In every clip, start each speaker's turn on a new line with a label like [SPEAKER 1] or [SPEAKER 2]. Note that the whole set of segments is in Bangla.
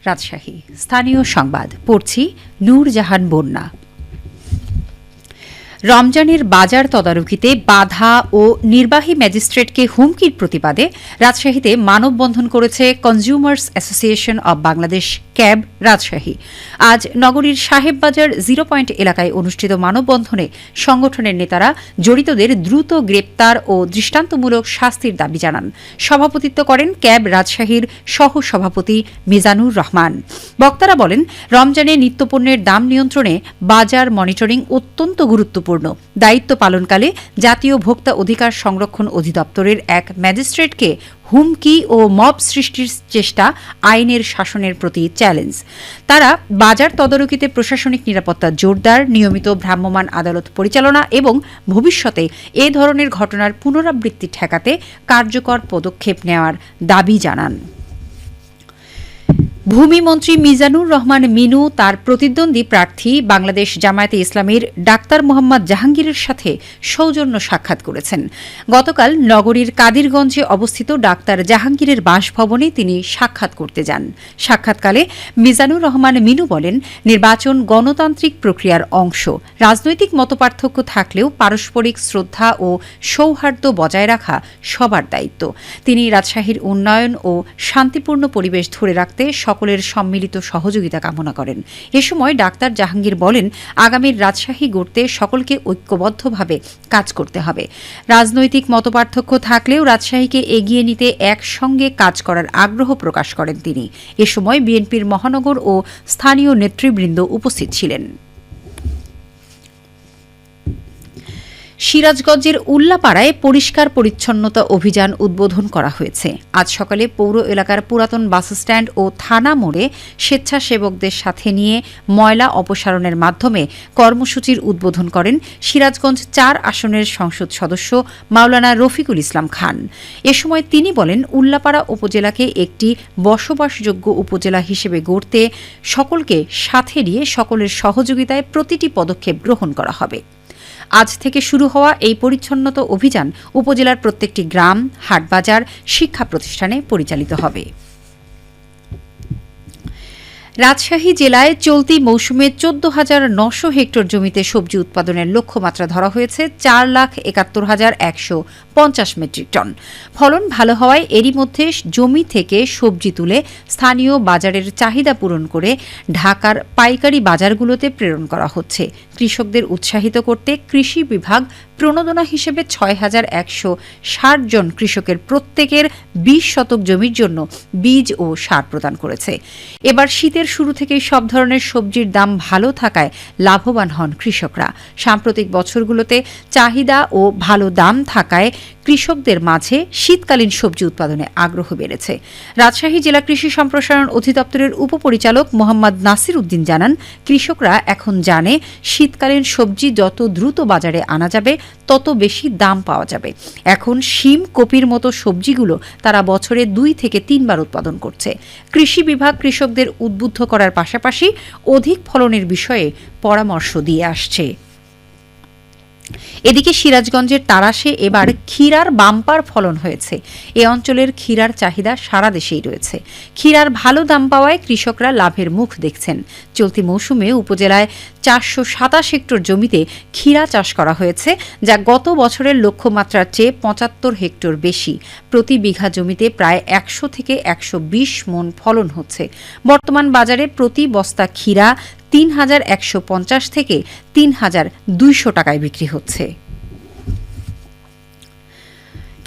[SPEAKER 1] রাজশাহী স্থানীয় সংবাদ পড়ছি নূরজাহান বন্যা। রমজানের বাজার তদারকিতে বাধা ও নির্বাহী ম্যাজিস্ট্রেটকে হুমকির প্রতিবাদে রাজশাহীতে মানববন্ধন করেছে consumers association of Bangladesh cab Rajshahi. আজ নগরীর সাহেববাজার 0 পয়েন্ট এলাকায় অনুষ্ঠিত মানববন্ধনে সংগঠনের নেতারা জড়িতদের দ্রুত গ্রেপ্তার ও দৃষ্টান্তমূলক শাস্তির দাবি জানান। সভাপতিত্ব করেন ক্যাব রাজশাহীর সহ সভাপতি মিজানুর রহমান। বক্তারা বলেন, রমজানে নিত্যপণ্যের দাম নিয়ন্ত্রণে বাজার মনিটরিং অত্যন্ত গুরুত্বপূর্ণ। দায়িত্ব পালনকালে জাতীয় ভোক্তা অধিকার সংরক্ষণ অধিদপ্তরের এক ম্যাজিস্ট্রেটকে হুমকি ও মব সৃষ্টির চেষ্টা আইনের শাসনের প্রতি চ্যালেঞ্জ। তারা বাজার তদারকিতে প্রশাসনিক নিরাপত্তা জোরদার, নিয়মিত ভ্রাম্যমাণ আদালত পরিচালনা এবং ভবিষ্যতে এ ধরনের ঘটনার পুনরাবৃত্তি ঠেকাতে কার্যকর পদক্ষেপ নেওয়ার দাবি জানান। ভূমিমন্ত্রী মিজানুর রহমান মিনু তার প্রতিদ্বন্দ্বী প্রার্থী বাংলাদেশ জামায়াতে ইসলামীর ডাক্তার মোহাম্মদ জাহাঙ্গীরের সাথে সৌজন্য সাক্ষাৎ করেছেন। গতকাল নগরীর কাদিরগঞ্জে অবস্থিত ডাক্তার জাহাঙ্গীরের বাসভবনে তিনি সাক্ষাৎ করতে যান। সাক্ষাৎকালে মিজানুর রহমান মিনু বলেন, নির্বাচন গণতান্ত্রিক প্রক্রিয়ার অংশ। রাজনৈতিক মতপার্থক্য থাকলেও পারস্পরিক শ্রদ্ধা ও সৌহার্দ্য বজায় রাখা সবার দায়িত্ব। তিনি রাজশাহীর উন্নয়ন ও শান্তিপূর্ণ পরিবেশ ধরে রাখতে সকলের সম্মিলিত সহযোগিতা কামনা করেন। এ সময় ডাক্তার জাহাঙ্গীর বলেন, আগামীর রাজশাহী গড়তে সকলকে ঐক্যবদ্ধভাবে কাজ করতে হবে। রাজনৈতিক মতপার্থক্য থাকলেও রাজশাহীকে এগিয়ে নিতে একসঙ্গে কাজ করার আগ্রহ প্রকাশ করেন তিনি। এ সময় বিএনপির মহানগর ও স্থানীয় নেতৃবৃন্দ উপস্থিত ছিলেন। সিরাজগঞ্জের উল্লাপাড়ায় পরিষ্কার পরিচ্ছন্নতা অভিযান উদ্বোধন করা হয়েছে। আজ সকালে পৌর এলাকার পুরাতন বাসস্ট্যান্ড ও থানা মোড়ে স্বেচ্ছাসেবকদের সাথে নিয়ে ময়লা অপসারণের মাধ্যমে কর্মসূচির উদ্বোধন করেন সিরাজগঞ্জ 4 আসনের সংসদ সদস্য মাওলানা রফিকুল ইসলাম খান। এ সময় তিনি বলেন, উল্লাপাড়া উপজেলাকে একটি বসবাসযোগ্য উপজেলা হিসেবে গড়তে সকলকে সাথে নিয়ে সকলের সহযোগিতায় প্রতিটি পদক্ষেপ গ্রহণ করা হবে। আজ থেকে শুরু হওয়া এই পরিচ্ছন্নতা অভিযান উপজেলার প্রত্যেকটি গ্রাম, হাটবাজার, শিক্ষা প্রতিষ্ঠানে পরিচালিত হবে। রাজশাহী জেলায় চলতি মৌসুমে 14,900 হেক্টর জমিতে সবজি উৎপাদনের লক্ষ্যমাত্রা ধরা হয়েছে 4,71,150 মেট্রিক টন। ফলন ভালো হওয়ায় এরই মধ্যে জমি থেকে সবজি তুলে স্থানীয় বাজারের চাহিদা পূরণ করে ঢাকার পাইকারি বাজারগুলোতে প্রেরণ করা হচ্ছে। কৃষকদের উৎসাহিত করতে কৃষি বিভাগ প্রণোদনা হিসেবে 6,160 জন কৃষকের প্রত্যেকের 20 শতক জমির জন্য বীজ ও সার প্রদান করেছে। এবার শীতের শুরু থেকেই সব ধরনের সবজির দাম ভালো থাকায় লাভবান হন কৃষকরা। সাম্প্রতিক বছরগুলোতে চাহিদা ও ভালো দাম থাকায় কৃষকদের মাঝে শীতকালীন সবজি উৎপাদনে আগ্রহ বেড়েছে। রাজশাহী জেলা কৃষি সম্প্রসারণ অধিদপ্তরের উপপরিচালক মোহাম্মদ নাসির উদ্দিন জানান, কৃষকরা এখন জানে শীতকালীন সবজি যত দ্রুত বাজারে আনা যাবে তত বেশি দাম পাওয়া যাবে। এখন শিম, কপির মতো সবজিগুলো তারা বছরে 2 থেকে 3 বার উৎপাদন করছে। কৃষি বিভাগ কৃষকদের উদ্বুদ্ধ করার পাশাপাশি অধিক ফলনের বিষয়ে পরামর্শ দিয়ে আসছে। এদিকে সিরাজগঞ্জের তারাশে এবার ক্ষীরার বাম্পার ফলন হয়েছে। এ অঞ্চলের ক্ষীরার চাহিদা সারা দেশেই রয়েছে। ক্ষীরার ভালো দাম পাওয়ায় কৃষকরা লাভের মুখ দেখছেন। চলতি মৌসুমে উপজেলায় 427 হেক্টর জমিতে ক্ষীরা চাষ করা হয়েছে, যা গত বছরের লক্ষ্যমাত্রার চেয়ে 75 হেক্টর বেশি। প্রতি বিঘা জমিতে প্রায় 100 থেকে 120 মণ ফলন হচ্ছে। বর্তমান বাজারে প্রতি বস্তা ক্ষীরা 3,150 থেকে 3,200 টাকায় বিক্রি হচ্ছে।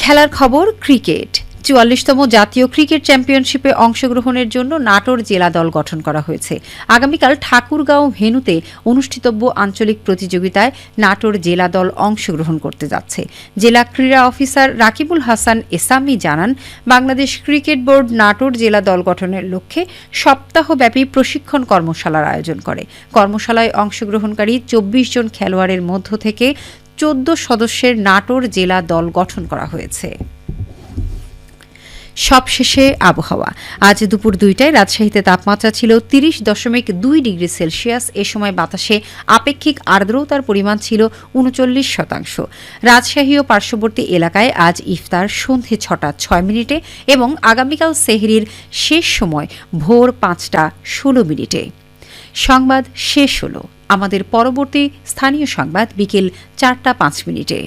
[SPEAKER 1] খেলার খবর, ক্রিকেট। 44তম জাতীয় ক্রিকেট চ্যাম্পিয়নশিপে অংশগ্রহণের জন্য নাটোর জেলা দল গঠন করা হয়েছে। আগামীকাল ঠাকুরগাঁও ভেন্যুতে অনুষ্ঠিতব্য আঞ্চলিক প্রতিযোগিতায় নাটোর জেলা দল অংশগ্রহণ করতে যাচ্ছে। জেলা ক্রীড়া অফিসার রাকিবুল হাসান এসামি জানান, বাংলাদেশ ক্রিকেট বোর্ড নাটোর জেলা দল গঠনের লক্ষ্যে সপ্তাহব্যাপী প্রশিক্ষণ কর্মশালার আয়োজন করে। কর্মশালায় অংশগ্রহণকারী 24 জন খেলোয়াড়ের মধ্য থেকে 14 সদস্যের নাটোর জেলা দল গঠন করা হয়েছে। সবশেষে আবহাওয়া। আজ দুপুর 2টায় রাজশাহীতে তাপমাত্রা ছিল 30.2 ডিগ্রি সেলসিয়াস। এ সময় বাতাসে আপেক্ষিক আর্দ্রতার পরিমাণ ছিল 39%। রাজশাহী ও পার্শ্ববর্তী এলাকায় আজ ইফতার সন্ধে 6টা 6 মিনিটে এবং আগামীকাল সেহরির শেষ সময় ভোর 5টা 16 মিনিটে। সংবাদ শেষ হলো। আমাদের পরবর্তী স্থানীয় সংবাদ বিকেল 4টা 5 মিনিটে।